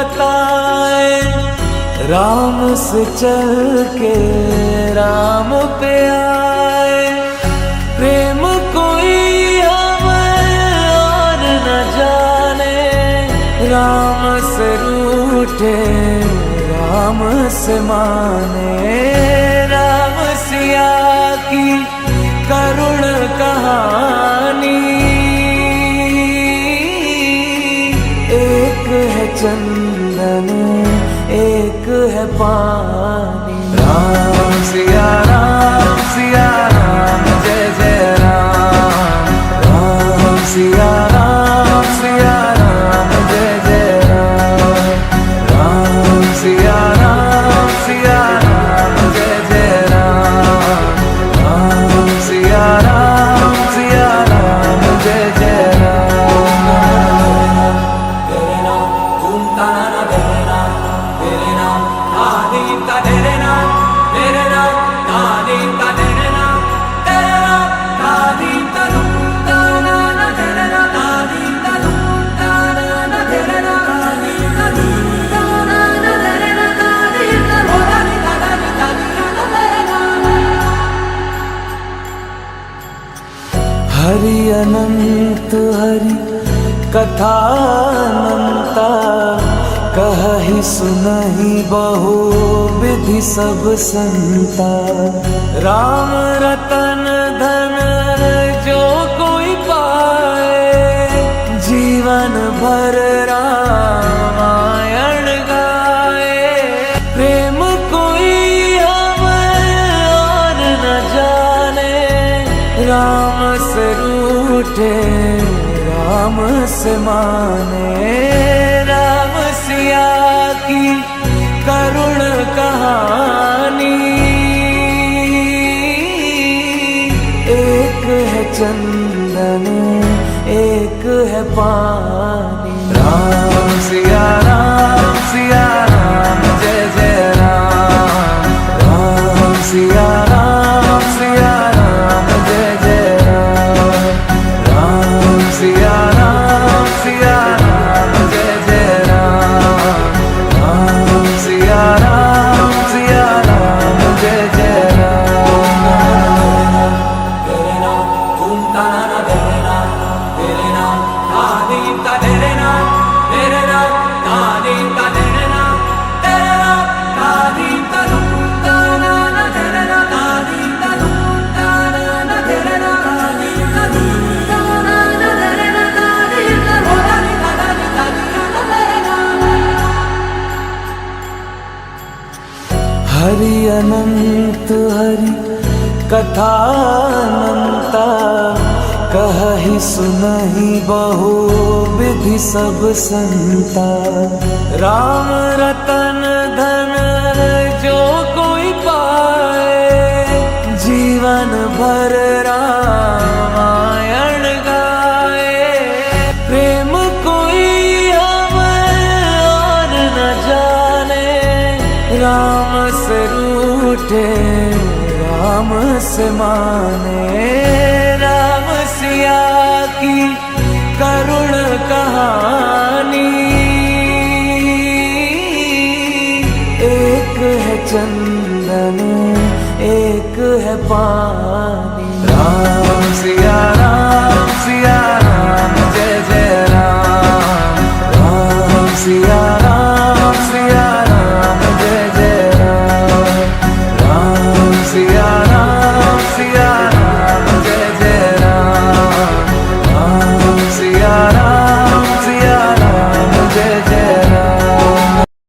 बताए, राम से चल के राम पे आए। प्रेम कोई हमें और न जाने, राम से रूठे राम से माने। राम सिया की करुण कहानी, एक है चंदन एक है पानी। राम सिया राम जय जय राम। राम सिया राम जय जय राम। राम सिया राम जय जय राम। राम सिया राम जय जय राम। तेरे नाम घूमता ना तेरे नाम, तेरे नाम आदीता तेरे नाम, तेरे नाम आदीता तेरे नाम, तेरे नाम आदीता लूटा ना तेरे नाम, आदीता लूटा ना तेरे नाम, आदीता लूटा ना तेरे नाम, आदीता लूटा ना तेरे नाम। हरि अनंत हरि कथा अनंता, कहहि सुनहि बहु विधि सब संता। राम रतन धन जो कोई पाए, जीवन भर रामायण गाए। प्रेम कोई हमें और न जाने, राम से रूठे राम से माने। राम सिया की करुण कहानी, एक है चंदन एक है पानी। राम सिया राम जय जय राम। राम सिया राम जय जय राम। राम सिया राम जय जय राम। राम सिया राम जय जय राम। तेरे नाम घूमता ना तेरे नाम, तेरे नाम आदीता तेरे नाम, तेरे नाम आदीता तेरे नाम, तेरे नाम आदीता लूटा ना तेरे नाम, आदीता लूटा ना तेरे नाम, आदीता लूटा ना तेरे नाम, आदीता लूटा ना तेरे नाम। हरि अनंत हरि कथा अनंता, कहहि सुनहि बहु विधि सब संता। राम रतन धन जो कोई पाए, जीवन भर रामायण गाए। प्रेम कोई हमें और न जाने, राम से रूठे राम से माने। राम सिया की करुण कहानी, एक है चंदन एक है पानी।